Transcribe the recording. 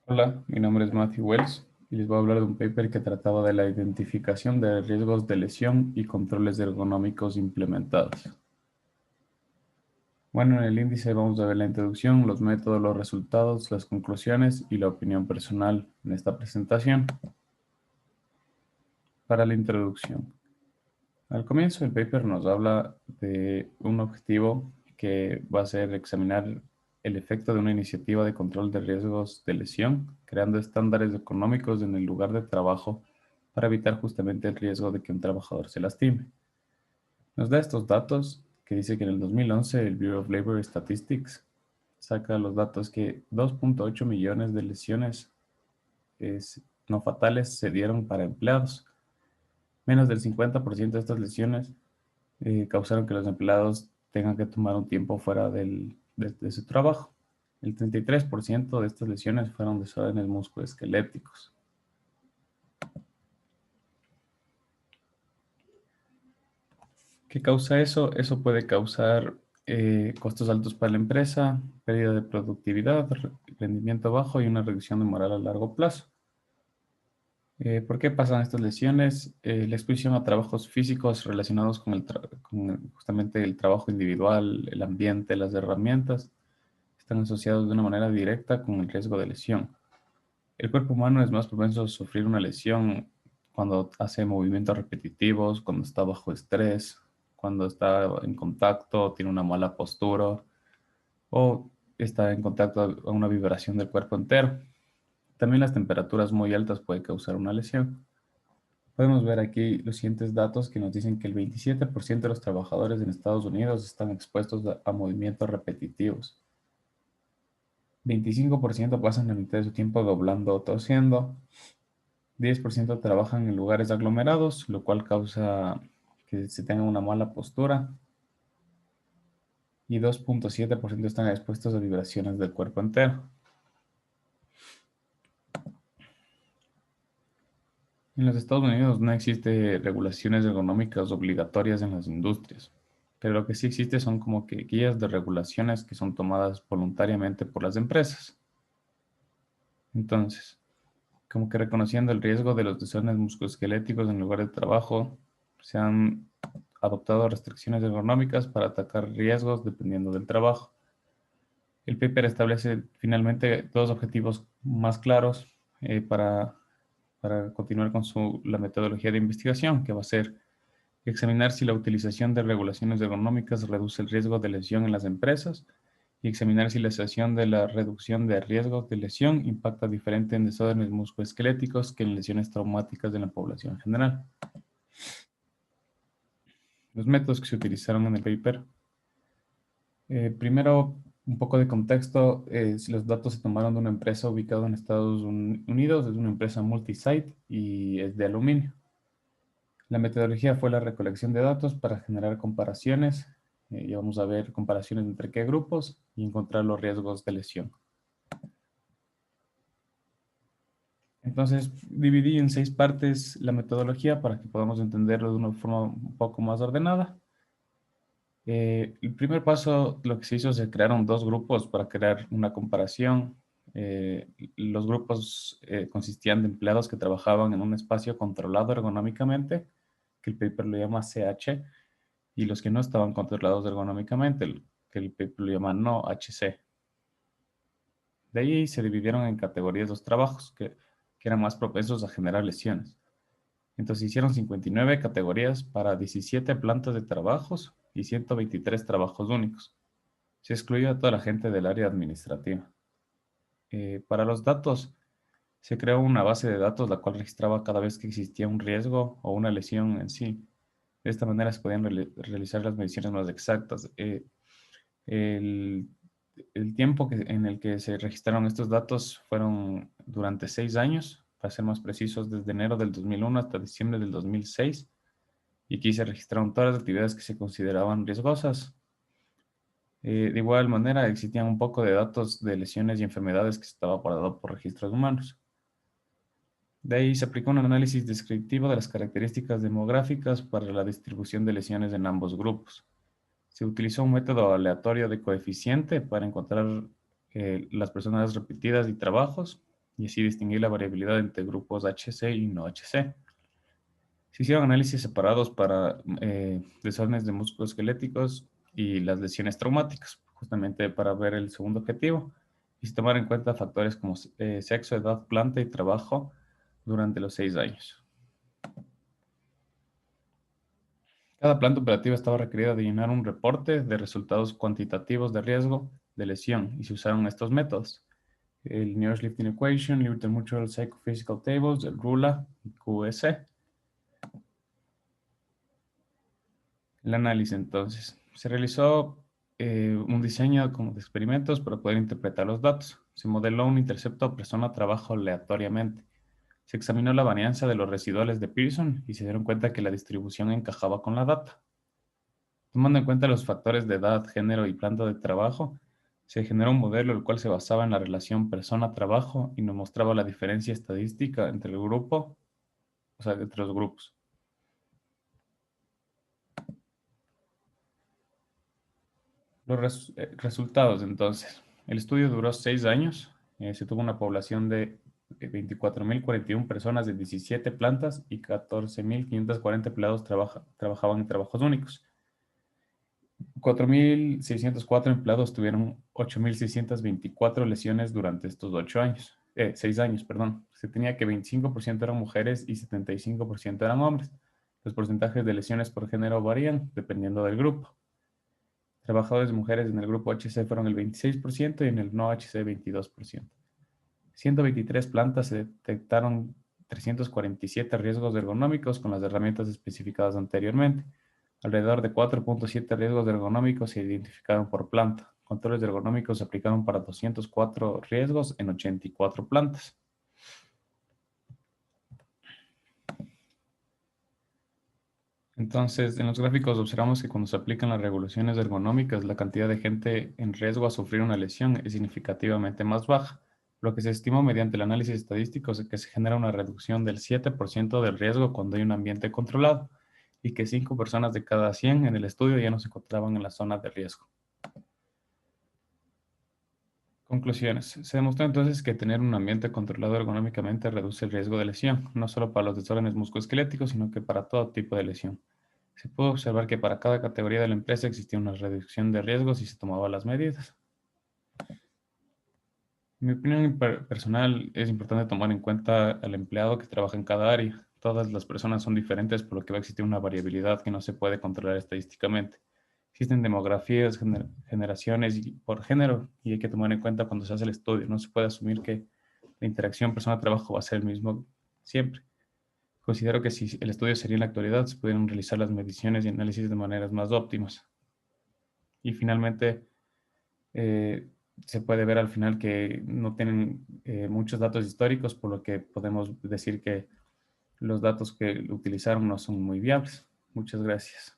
Hola, mi nombre es Matthew Wells y les voy a hablar de un paper que trataba de la identificación de riesgos de lesión y controles ergonómicos implementados. Bueno, en el índice vamos a ver la introducción, los métodos, los resultados, las conclusiones y la opinión personal en esta presentación. Para la introducción. Al comienzo el paper nos habla de un objetivo que va a ser examinar el efecto de una iniciativa de control de riesgos de lesión, creando estándares económicos en el lugar de trabajo para evitar justamente el riesgo de que un trabajador se lastime. Nos da estos datos que dice que en el 2011 el Bureau of Labor Statistics saca los datos que 2.8 millones de lesiones no fatales se dieron para empleados. Menos del 50% de estas lesiones causaron que los empleados tengan que tomar un tiempo fuera de su trabajo. El 33% de estas lesiones fueron desórdenes musculoesqueléticos. ¿Qué causa eso? Eso puede causar costos altos para la empresa, pérdida de productividad, rendimiento bajo y una reducción de moral a largo plazo. ¿Por qué pasan estas lesiones? La exposición a trabajos físicos relacionados con justamente el trabajo individual, el ambiente, las herramientas, están asociados de una manera directa con el riesgo de lesión. El cuerpo humano es más propenso a sufrir una lesión cuando hace movimientos repetitivos, cuando está bajo estrés, cuando está en contacto, tiene una mala postura o está en contacto a una vibración del cuerpo entero. También las temperaturas muy altas pueden causar una lesión. Podemos ver aquí los siguientes datos que nos dicen que el 27% de los trabajadores en Estados Unidos están expuestos a movimientos repetitivos. 25% pasan la mitad de su tiempo doblando o torciendo. 10% trabajan en lugares aglomerados, lo cual causa que se tenga una mala postura. Y 2.7% están expuestos a vibraciones del cuerpo entero. En los Estados Unidos no existe regulaciones ergonómicas obligatorias en las industrias, pero lo que sí existe son como que guías de regulaciones que son tomadas voluntariamente por las empresas. Entonces, como que reconociendo el riesgo de los desórdenes musculoesqueléticos en lugar de trabajo, se han adoptado restricciones ergonómicas para atacar riesgos dependiendo del trabajo. El paper establece finalmente dos objetivos más claros para continuar con la metodología de investigación, que va a ser examinar si la utilización de regulaciones ergonómicas reduce el riesgo de lesión en las empresas y examinar si la asociación de la reducción de riesgos de lesión impacta diferente en desórdenes musculoesqueléticos que en lesiones traumáticas de la población general. Los métodos que se utilizaron en el paper. Primero, un poco de contexto. Si los datos se tomaron de una empresa ubicada en Estados Unidos, es una empresa multisite y es de aluminio. La metodología fue la recolección de datos para generar comparaciones. Y vamos a ver comparaciones entre qué grupos y encontrar los riesgos de lesión. Entonces, dividí en 6 partes la metodología para que podamos entenderlo de una forma un poco más ordenada. El primer paso, lo que se hizo, se crearon dos grupos para crear una comparación. Los grupos consistían de empleados que trabajaban en un espacio controlado ergonómicamente, que el paper lo llama CH, y los que no estaban controlados ergonómicamente, que el paper lo llama no HC. De ahí se dividieron en categorías los trabajos que eran más propensos a generar lesiones. Entonces hicieron 59 categorías para 17 plantas de trabajos y 123 trabajos únicos. Se excluyó a toda la gente del área administrativa. Para los datos, se creó una base de datos la cual registraba cada vez que existía un riesgo o una lesión en sí. De esta manera se podían realizar las mediciones más exactas. El, el tiempo en el que se registraron estos datos fueron durante 6 años, para ser más precisos, desde enero del 2001 hasta diciembre del 2006. Y aquí se registraron todas las actividades que se consideraban riesgosas. De igual manera, existían un poco de datos de lesiones y enfermedades que se estaba guardado por registros humanos. De ahí se aplicó un análisis descriptivo de las características demográficas para la distribución de lesiones en ambos grupos. Se utilizó un método aleatorio de coeficiente para encontrar las personas repetidas y trabajos. y así distinguir la variabilidad entre grupos HC y no HC. Se hicieron análisis separados para desórdenes de musculoesqueléticos y las lesiones traumáticas, justamente para ver el segundo objetivo y tomar en cuenta factores como sexo, edad, planta y trabajo durante los 6 años. Cada planta operativa estaba requerida de llenar un reporte de resultados cuantitativos de riesgo de lesión y se usaron estos métodos: el Nearest Lifting Equation, Limited Mutual Psychophysical Tables, el RULA y QS. El análisis, entonces. Se realizó un diseño como de experimentos para poder interpretar los datos. Se modeló un intercepto persona-trabajo aleatoriamente. Se examinó la varianza de los residuales de Pearson y se dieron cuenta que la distribución encajaba con la data. Tomando en cuenta los factores de edad, género y planta de trabajo, se generó un modelo el cual se basaba en la relación persona-trabajo y nos mostraba la diferencia estadística entre el grupo, o sea, entre los grupos. Los resultados, entonces. El estudio duró 6 años. Se tuvo una población de 24.041 personas de 17 plantas y 14.540 empleados trabajaban en trabajos únicos. 4.604 empleados tuvieron 8.624 lesiones durante estos 6 años, perdón. Se tenía que 25% eran mujeres y 75% eran hombres. Los porcentajes de lesiones por género varían dependiendo del grupo. Trabajadores mujeres en el grupo HC fueron el 26% y en el no HC 22%. 123 plantas se detectaron 347 riesgos ergonómicos con las herramientas especificadas anteriormente. Alrededor de 4.7 riesgos ergonómicos se identificaron por planta. Controles ergonómicos se aplicaron para 204 riesgos en 84 plantas. Entonces, en los gráficos observamos que cuando se aplican las regulaciones ergonómicas, la cantidad de gente en riesgo a sufrir una lesión es significativamente más baja, lo que se estimó mediante el análisis estadístico es que se genera una reducción del 7% del riesgo cuando hay un ambiente controlado y que 5 personas de cada 100 en el estudio ya no se encontraban en la zona de riesgo. Conclusiones. Se demostró entonces que tener un ambiente controlado ergonómicamente reduce el riesgo de lesión, no solo para los desórdenes musculoesqueléticos, sino que para todo tipo de lesión. Se pudo observar que para cada categoría de la empresa existía una reducción de riesgos y se tomaban las medidas. En mi opinión personal, es importante tomar en cuenta al empleado que trabaja en cada área. Todas las personas son diferentes, por lo que va a existir una variabilidad que no se puede controlar estadísticamente. Existen demografías, generaciones y por género, y hay que tomar en cuenta cuando se hace el estudio. No se puede asumir que la interacción persona-trabajo va a ser el mismo siempre. Considero que si el estudio sería en la actualidad, se pudieran realizar las mediciones y análisis de maneras más óptimas. Y finalmente, se puede ver al final que no tienen muchos datos históricos, por lo que podemos decir que los datos que utilizaron no son muy viables. Muchas gracias.